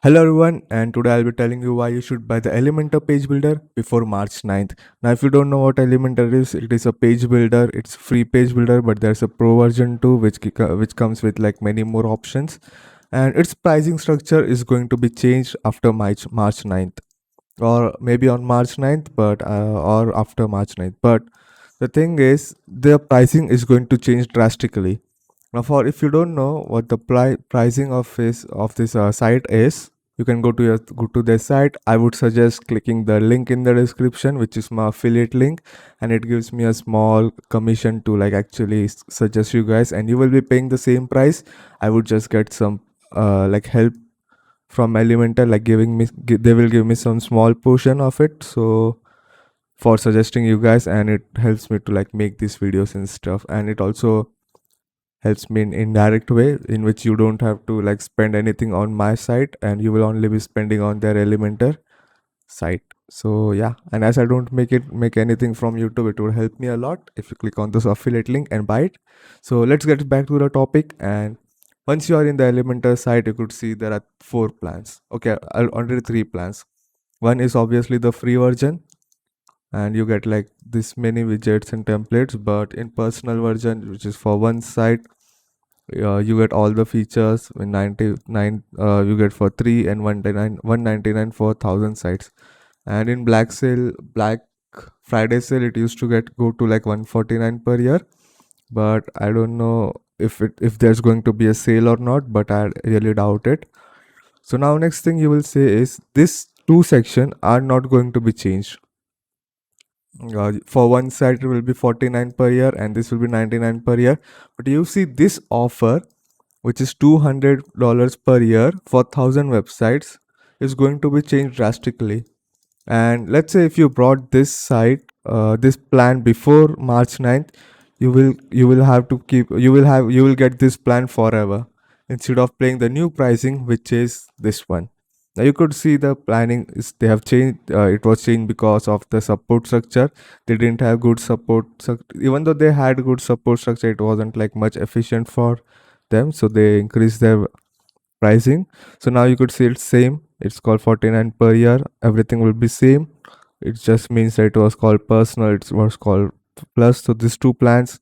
Hello everyone, and today I'll be telling you why you should buy the Elementor page builder before March 9th. Now, if you don't know what Elementor is, it is a page builder. It's free page builder, but there's a pro version too, which comes with like many more options. And its pricing structure is going to be changed after March 9th, or maybe on March 9th, but or after March 9th. But the thing is, the pricing is going to change drastically. Now, for if you don't know what the pricing of this site is, you can go to their site. I would suggest clicking the link in the description, which is my affiliate link, and it gives me a small commission to like actually suggest you guys, and you will be paying the same price. I would just get some like help from Elementor, like they will give me some small portion of it. So for suggesting you guys, and it helps me to like make these videos and stuff, and it also helps me in indirect way in which you don't have to like spend anything on my site, and you will only be spending on their Elementor site. So yeah, and as I don't make anything from YouTube, it would help me a lot if you click on this affiliate link and buy it. So let's get back to the topic. And once you are in the Elementor site, you could see there are four plans. Okay, already three plans. One is obviously the free version, and you get like this many widgets and templates. But in personal version, which is for one site, you get all the features in 99, you get for 3 and 199 for 1000 sites. And in Black Friday sale, it used to get go to like 149 per year, but I don't know if there's going to be a sale or not, but I really doubt it. So now next thing you will say is this two section are not going to be changed. For one site it will be 49 per year, and this will be 99 per year. But you see this offer, which is $200 per year for 1000 websites, is going to be changed drastically. And let's say if you brought this plan before March 9th, you will have to keep you will get this plan forever instead of paying the new pricing, which is this one. Now you could see the planning is they have changed. It was changed because of the support structure. They didn't have good even though they had good support structure, it wasn't like much efficient for them, so they increased their pricing. So now you could see it's same, it's called 49 per year, everything will be same. It just means that it was called personal, it was called plus. So these two plans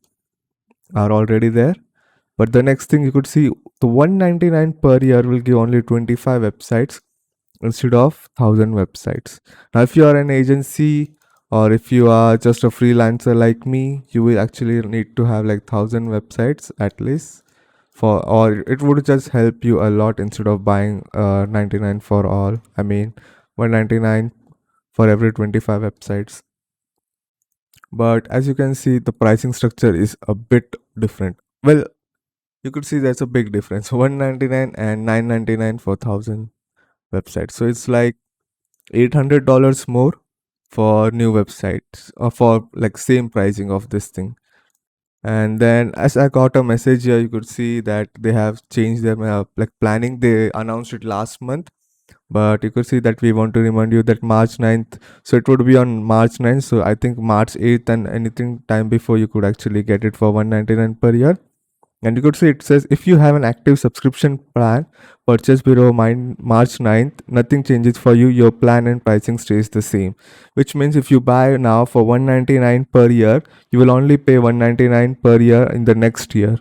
are already there. But the next thing you could see, the 199 per year will give only 25 websites instead of 1000 websites. Now if you are an agency, or if you are just a freelancer like me, you will actually need to have like 1000 websites at least, or it would just help you a lot instead of buying 99 for all. I mean 199 for every 25 websites. But as you can see, the pricing structure is a bit different. Well, you could see there's a big difference, 199 and 999 for 1000 websites. So it's like $800 more for new websites, or for like same pricing of this thing. And then as I got a message here, you could see that they have changed their like planning. They announced it last month, but you could see that we want to remind you that March 9th, so it would be on March 9th. So I think March 8th and anything time before, you could actually get it for 199 per year. And you could see it says if you have an active subscription plan purchased below March 9th, nothing changes for you. Your plan and pricing stays the same. Which means if you buy now for 199 per year, you will only pay 199 per year in the next year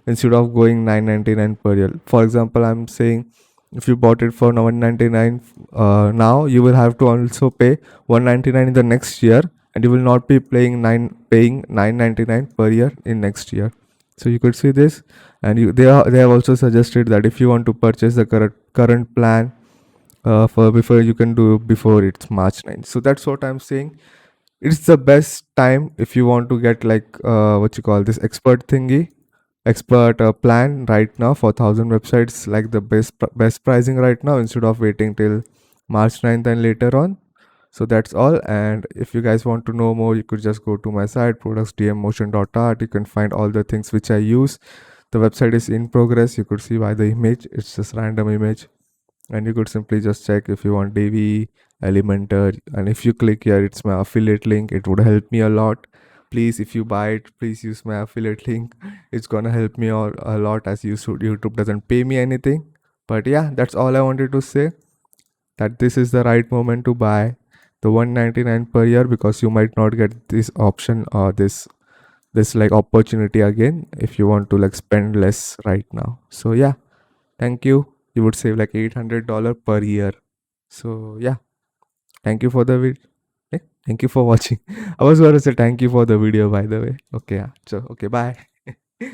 instead of going 999 per year. For example, I'm saying if you bought it for 199 now, you will have to also pay 199 in the next year, and you will not be paying 999 per year in next year. So you could see this. And they have also suggested that if you want to purchase the current plan for before, you can do before it's March 9th. So that's what I'm saying. It's the best time if you want to get like what you call this expert plan right now for 1000 websites, like the best pricing right now, instead of waiting till March 9th and later on. So that's all. And if you guys want to know more, you could just go to my site productsdmmotion.art. You can find all the things which I use. The website is in progress. You could see by the image, it's just random image, and you could simply just check if you want DV, Elementor. And if you click here, it's my affiliate link. It would help me a lot. Please, if you buy it, please use my affiliate link. It's gonna help me a lot, as YouTube doesn't pay me anything. But yeah, that's all I wanted to say, that this is the right moment to buy the 199 per year, because you might not get this option or this like opportunity again if you want to like spend less right now. So yeah, thank you. You would save like $800 per year. So yeah, thank you for the video. Thank you for watching. I was going to say thank you for the video, by the way. Okay, yeah. So okay, bye.